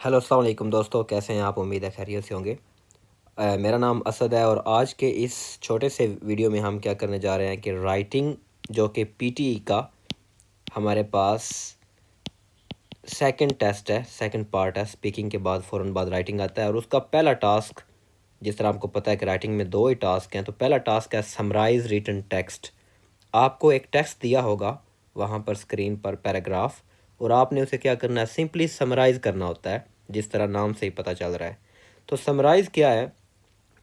Hello अस्सलाम वालेकुम दोस्तों, कैसे हैं आप? उम्मीद है खैरियत से होंगे। मेरा नाम असद है और आज के इस छोटे से वीडियो में हम क्या करने जा रहे हैं कि राइटिंग जो कि पीटीई का हमारे पास सेकंड टेस्ट है, सेकंड पार्ट है। स्पीकिंग के बाद फ़ौरन बाद राइटिंग आता है और उसका पहला टास्क, जिस तरह आपको पता है कि राइटिंग में दो ही टास्क हैं, तो पहला टास्क है समराइज़ रिटन टेक्स्ट। आपको एक टेक्स्ट दिया होगा वहाँ पर स्क्रीन पर पैराग्राफ, और आपने उसे क्या करना है, सिंपली समराइज़ करना होता है, जिस तरह नाम से ही पता चल रहा है। तो समराइज़ क्या है?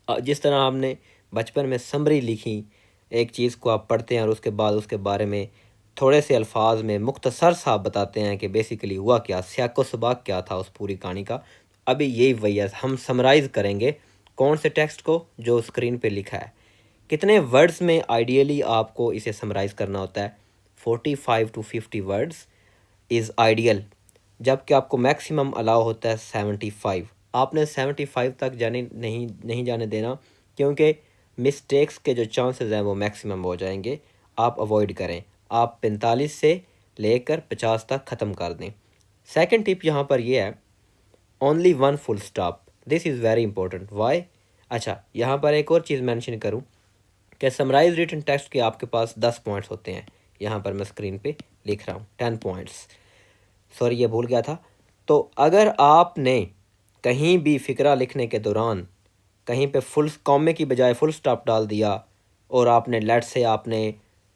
जिस तरह आपने बचपन में समरी लिखी, एक चीज़ को आप पढ़ते हैं और उसके बाद उसके बारे में थोड़े से अल्फाज में मुख्तसर सा आप बताते हैं कि बेसिकली हुआ क्या, सियाक़ो सबाक़ क्या था उस पूरी कहानी का। अभी यही वही है, हम समराइज़ करेंगे कौन से टेक्स्ट को, जो स्क्रीन पे लिखा है। कितने वर्ड्स में आइडियली आपको इसे समराइज़ करना होता है? 45 टू 50 वर्ड्स इज़ आइडियल, जबकि आपको मैक्सिमम अलाउ होता है 75। आपने 75 तक जाने नहीं जाने देना, क्योंकि मिस्टेक्स के जो चांसेस हैं वो मैक्सिमम हो जाएंगे। आप अवॉइड करें, आप 45 से लेकर 50 तक ख़त्म कर दें। सेकंड टिप यहाँ पर ये है, only one full stop. This is very important. Why? अच्छा, यहाँ पर एक और चीज़ मेंशन करूँ कि समराइज रिटन टेक्स्ट के आपके पास 10 पॉइंट्स होते हैं। यहाँ पर मैं स्क्रीन पे लिख रहा हूँ 10 पॉइंट्स, सॉरी ये भूल गया था। तो अगर आपने कहीं भी फ़िक्रा लिखने के दौरान कहीं पे फुल कॉमे की बजाय फुल स्टॉप डाल दिया, और आपने लेट से आपने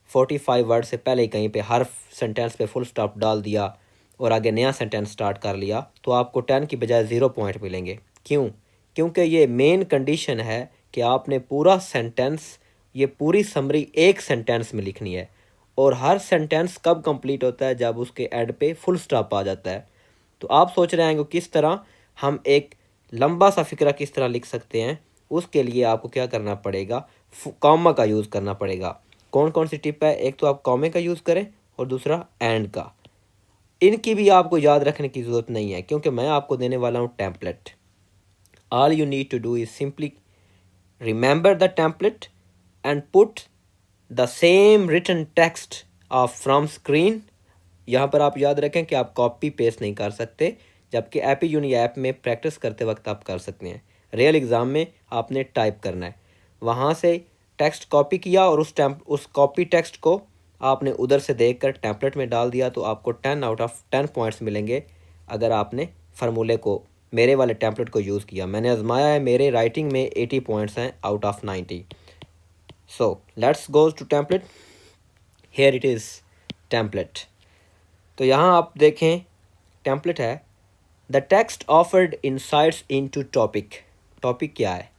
45 वर्ड से पहले ही कहीं पे हर सेंटेंस पे फुल स्टॉप डाल दिया और आगे नया सेंटेंस स्टार्ट कर लिया, तो आपको 10 की बजाय 0 पॉइंट मिलेंगे। क्यों? क्योंकि ये मेन कंडीशन है कि आपने पूरा सेंटेंस, ये पूरी समरी एक सेंटेंस में लिखनी है। और हर सेंटेंस कब कंप्लीट होता है? जब उसके एंड पे फुल स्टॉप आ जाता है। तो आप सोच रहे हैं कि किस तरह हम एक लंबा सा फिक्रा किस तरह लिख सकते हैं। उसके लिए आपको क्या करना पड़ेगा, कॉमा का यूज़ करना पड़ेगा। कौन कौन सी टिप है? एक तो आप कॉमे का यूज़ करें और दूसरा एंड का। इनकी भी आपको याद रखने की ज़रूरत नहीं है, क्योंकि मैं आपको देने वाला हूँ template. All you need to do is simply remember the template and put the same written text of from screen. यहाँ पर आप याद रखें कि आप कॉपी पेस्ट नहीं कर सकते, जबकि एपी यूनी ऐप में प्रैक्टिस करते वक्त आप कर सकते हैं। रियल एग्ज़ाम में आपने टाइप करना है, वहाँ से टेक्स्ट कॉपी किया और उस कॉपी टेक्स्ट को आपने उधर से देखकर टेम्पलेट में डाल दिया, तो आपको 10 आउट ऑफ 10 पॉइंट्स मिलेंगे अगर आपने फार्मूले को, मेरे वाले टेम्पलेट को यूज़ किया। मैंने आजमाया है, मेरे राइटिंग में 80 पॉइंट्स हैं out of 90। So let's goes to template. Here it is template. तो यहाँ आप देखें, टेम्पलेट है the text offered insights into topic. Topic क्या है?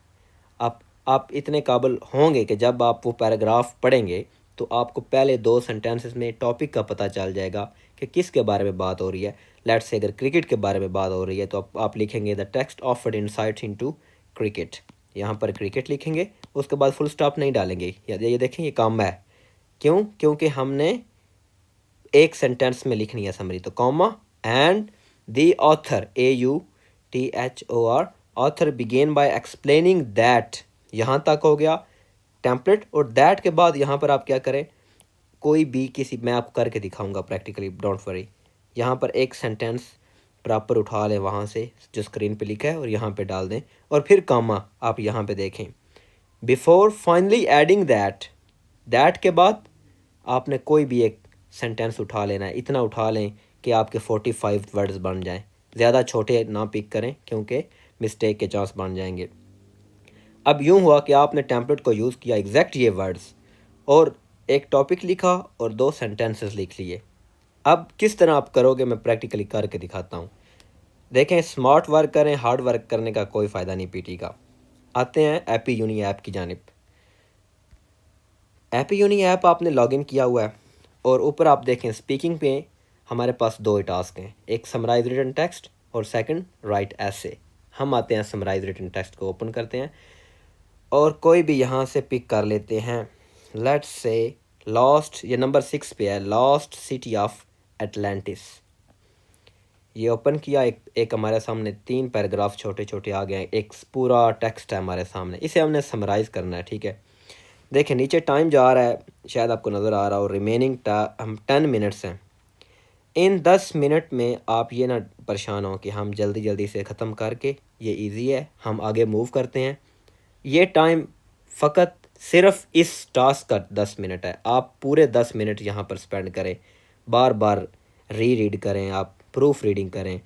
आप इतने काबिल होंगे कि जब आप वो पैराग्राफ पढ़ेंगे तो आपको पहले दो सेंटेंसेस में टॉपिक का पता चल जाएगा कि किसके बारे में बात हो रही है। लेट्स से अगर क्रिकेट के बारे में बात हो रही है तो आप लिखेंगे the text offered insights into cricket. यहाँ पर क्रिकेट लिखेंगे, उसके बाद फुल स्टॉप नहीं डालेंगे। ये देखें, ये काम है। क्यों? क्योंकि हमने एक सेंटेंस में लिखनी है समरी। तो comma and the author, AUTHOR, author begin by explaining that. यहाँ तक हो गया टेम्पलेट। और दैट के बाद यहाँ पर आप क्या करें, कोई भी किसी, मैं आपको करके दिखाऊंगा प्रैक्टिकली, डोंट वरी। यहाँ पर एक सेंटेंस प्रॉपर उठा लें वहाँ से जो स्क्रीन पे लिखा है और यहाँ पे डाल दें, और फिर कॉमा आप यहाँ पे देखें। बिफोर फाइनली एडिंग दैट के बाद आपने कोई भी एक सेंटेंस उठा लेना है। इतना उठा लें कि आपके 45 वर्ड्स बन जाएं। ज़्यादा छोटे ना पिक करें, क्योंकि मिस्टेक के चांस बन जाएंगे। अब यूँ हुआ कि आपने टेम्पलेट को यूज़ किया, एग्जैक्ट ये वर्ड्स, और एक टॉपिक लिखा और दो सेंटेंसेस लिख लिए। अब किस तरह आप करोगे, मैं प्रैक्टिकली करके दिखाता हूँ। देखें, स्मार्ट वर्क करें, हार्ड वर्क करने का कोई फ़ायदा नहीं पीटी का। आते हैं एपी यूनी ऐप की जानिब। एपी यूनी ऐप आपने लॉगिन किया हुआ है और ऊपर आप देखें स्पीकिंग पे हमारे पास दो ही टास्क हैं, एक समराइज रिटन टेक्स्ट और सेकंड राइट ऐसे। हम आते हैं समराइज रिटन टेक्स्ट को ओपन करते हैं और कोई भी यहाँ से पिक कर लेते हैं। लेट्स से लॉस्ट, ये नंबर 6 पे है, लॉस्ट सिटी ऑफ एटलांटिस। ये ओपन किया, एक हमारे सामने 3 पैराग्राफ छोटे छोटे आ गए हैं, एक पूरा टेक्स्ट है हमारे सामने, इसे हमने समराइज़ करना है। ठीक है, देखें नीचे टाइम जा रहा है, शायद आपको नज़र आ रहा हो, रिमेनिंग हम 10 मिनट्स हैं। इन 10 मिनट में आप ये ना परेशान हो कि हम जल्दी जल्दी से ख़त्म करके, ये इजी है, हम आगे मूव करते हैं। ये टाइम फ़कत सिर्फ इस टास्क का 10 मिनट है। आप पूरे 10 मिनट यहाँ पर स्पेंड करें, बार बार रीड करें, आप प्रूफ रीडिंग करें।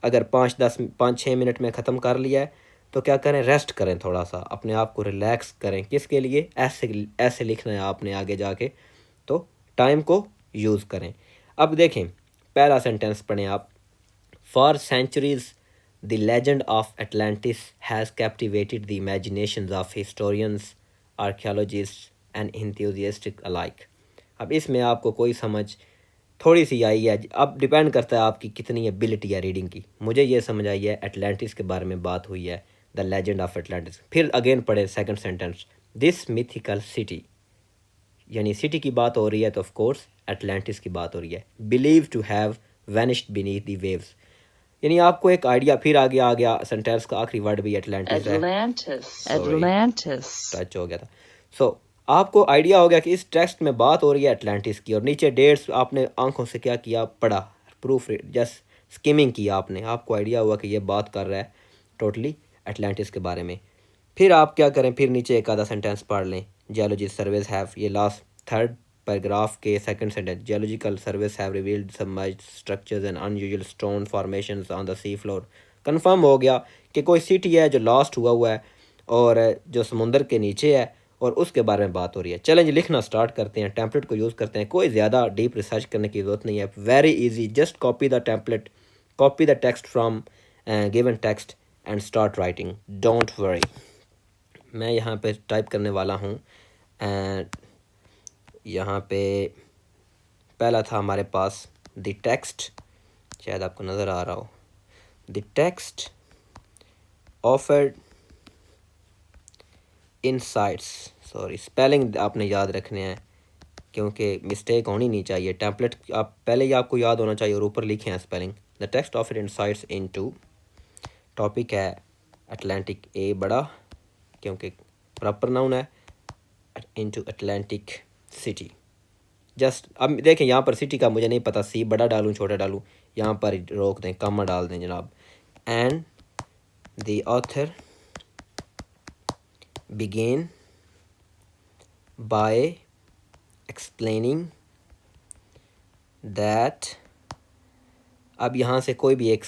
अगर 5-6 मिनट में ख़त्म कर लिया है तो क्या करें, रेस्ट करें, थोड़ा सा अपने आप को रिलैक्स करें। किसके लिए? ऐसे ऐसे लिखना है आपने आगे जाके, तो टाइम को यूज़ करें। अब देखें, पहला सेंटेंस पढ़ें आप। For centuries the legend of Atlantis has captivated the imaginations of historians, archaeologists and enthusiastic alike. अब इसमें आपको कोई समझ थोड़ी सी आई है, अब डिपेंड करता है आपकी कितनी एबिलिटी है रीडिंग की। मुझे ये समझ आई है, एटलांटिस के बारे में बात हुई है, द लेजेंड ऑफ एटलांटिस। फिर अगेन पढ़े second sentence, this mythical city, यानी सिटी की बात हो रही है तो ऑफ कोर्स एटलांटिस की बात हो रही है। Believe to have vanished beneath the waves, यानी आपको एक आइडिया। फिर आगे आ गया सेंटेंस का आखिरी वर्ड भी एटलांटिस है, एटलांटिस टच हो गया था। सो आपको आइडिया हो गया कि इस टेक्स्ट में बात हो रही है एटलांटिस की, और नीचे डेट्स आपने आंखों से क्या किया, पढ़ा, प्रूफ जस्ट स्किमिंग किया आपने, आपको आइडिया हुआ कि ये बात कर रहा है टोटली एटलांटिस के बारे में। फिर आप क्या करें, फिर नीचे एक आधा सेंटेंस पढ़ लें। जियोलॉजिस्ट सर्वेस हैव, ये लास्ट थर्ड पैराग्राफ के second sentence, geological surveys have revealed submerged structures and unusual stone formations on the sea floor. Confirm हो गया कि कोई सिटी है जो लास्ट हुआ है और जो समुंदर के नीचे है, और उसके बारे में बात हो रही है। चलें जी, लिखना स्टार्ट करते हैं, टेम्पलेट को यूज़ करते हैं। कोई ज़्यादा डीप रिसर्च करने की ज़रूरत नहीं है, very easy, just copy the template, copy the text from given text and start writing, don't worry. मैं यहाँ पे टाइप करने वाला हूँ, यहाँ पे पहला था हमारे पास द टेक्स्ट, शायद आपको नज़र आ रहा हो, the text offered insights, sorry spelling आपने याद रखने हैं क्योंकि मिस्टेक होनी नहीं चाहिए। टेम्पलेट आप पहले ही आपको याद होना चाहिए और ऊपर लिखे हैं spelling. The text offered insights into, topic है अटलांटिक, ए बड़ा क्योंकि प्रॉपर नाउन है, इनटू अटलांटिक सिटी। जस्ट अब देखें यहाँ पर सिटी का मुझे नहीं पता, सी बड़ा डालूँ छोटा डालूँ, यहाँ पर रोक दें, कॉमा डाल दें जनाब। And the author begin by explaining that, अब यहाँ से कोई भी एक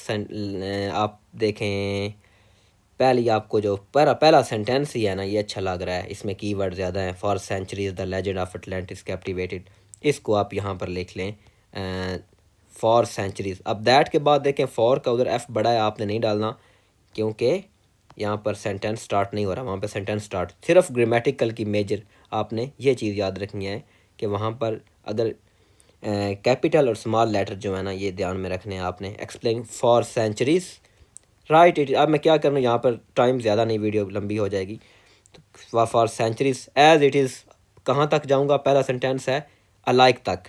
आप देखें, पहले आपको जो पहला सेंटेंस ही है ना, ये अच्छा लग रहा है, इसमें कीवर्ड ज़्यादा है। For centuries the legend of Atlantis captivated, इसको आप यहाँ पर लिख लें, फॉर सेंचुरीज। अब दैट के बाद देखें, फॉर का उधर एफ बड़ा है, आपने नहीं डालना क्योंकि यहाँ पर सेंटेंस स्टार्ट नहीं हो रहा, वहाँ पर सेंटेंस स्टार्ट, सिर्फ ग्रामेटिकल की मेजर आपने ये चीज़ याद रखनी है कि वहाँ पर अगर कैपिटल और स्मॉल लेटर जो है ना, ये ध्यान में रखने हैं आपने। Explain for centuries, write it. अब मैं क्या करूँ, यहाँ पर टाइम ज़्यादा नहीं, वीडियो लंबी हो जाएगी। तो for centuries as it is, कहाँ तक जाऊँगा, पहला सेंटेंस है अलाइक तक।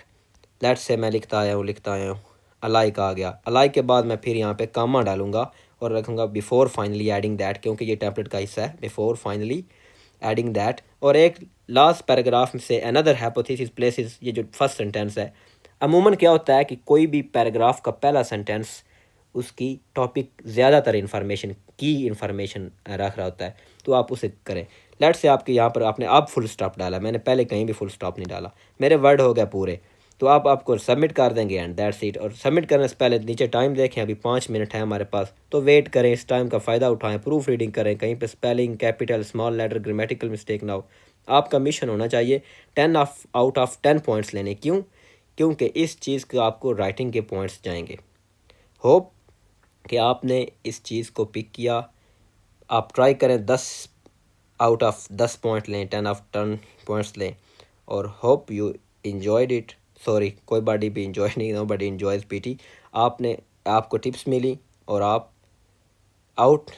लेट्स से मैं लिखता आया हूँ अलाइक आ गया। अलाइक के बाद मैं फिर यहाँ पे कामा डालूंगा और रखूँगा बिफोर फाइनली एडिंग दैट, क्योंकि ये टेम्पलेट का हिस्सा है, बिफोर फाइनली एडिंग दैट। और एक लास्ट पैराग्राफ से अनदर हाइपोथेसिस प्लेसेस, ये जो फर्स्ट सेंटेंस है। अमूमन क्या होता है कि कोई भी पैराग्राफ का पहला सेंटेंस उसकी टॉपिक ज़्यादातर इन्फॉर्मेशन की इन्फॉर्मेशन रख रहा होता है, तो आप उसे करें। लेट्स से आपके यहाँ पर आपने अब फुल स्टॉप डाला, मैंने पहले कहीं भी फुल स्टॉप नहीं डाला, मेरे वर्ड हो गए पूरे, तो आप आपको सबमिट कर देंगे एंड दैट्स इट। और सबमिट करने से पहले नीचे टाइम देखें, अभी 5 मिनट है हमारे पास, तो वेट करें, इस टाइम का फ़ायदा उठाएं, प्रूफ रीडिंग करें, कहीं पे spelling, capital, small letter, grammatical mistake ना हो। आपका मिशन होना चाहिए 10 आउट ऑफ 10 पॉइंट्स लेने। क्यों? क्योंकि इस चीज़ के आपको राइटिंग के पॉइंट्स जाएंगे। होप कि आपने इस चीज़ को पिक किया। आप ट्राई करें 10 आउट ऑफ 10 पॉइंट लें, 10 ऑफ 10 पॉइंट्स लें, और hope you enjoyed it. Sorry, कोई बॉडी भी इंजॉय नहीं, नो बडी इंजॉयज पीटी। आपको टिप्स मिली और आप आउट,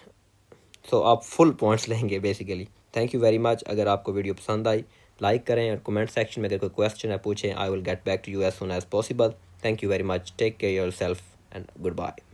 सो आप फुल पॉइंट्स लेंगे basically. Thank you very much. अगर आपको वीडियो पसंद आई, लाइक करें, और कमेंट सेक्शन में अगर कोई क्वेश्चन है पूछें, I will get back to you as soon as possible. Thank you very much, take care yourself and good bye.